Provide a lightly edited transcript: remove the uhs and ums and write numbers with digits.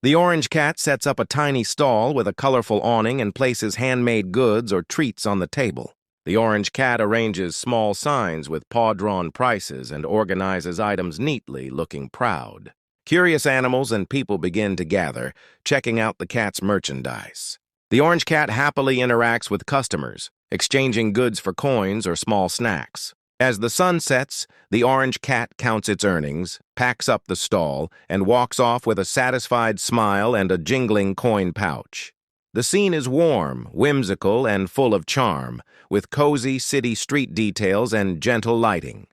The orange cat sets up a tiny stall with a colorful awning and places handmade goods or treats on the table. The orange cat arranges small signs with paw-drawn prices and organizes items neatly, looking proud. Curious animals and people begin to gather, checking out the cat's merchandise. The orange cat happily interacts with customers, exchanging goods for coins or small snacks. As the sun sets, the orange cat counts its earnings, packs up the stall, and walks off with a satisfied smile and a jingling coin pouch. The scene is warm, whimsical, and full of charm, with cozy city street details and gentle lighting.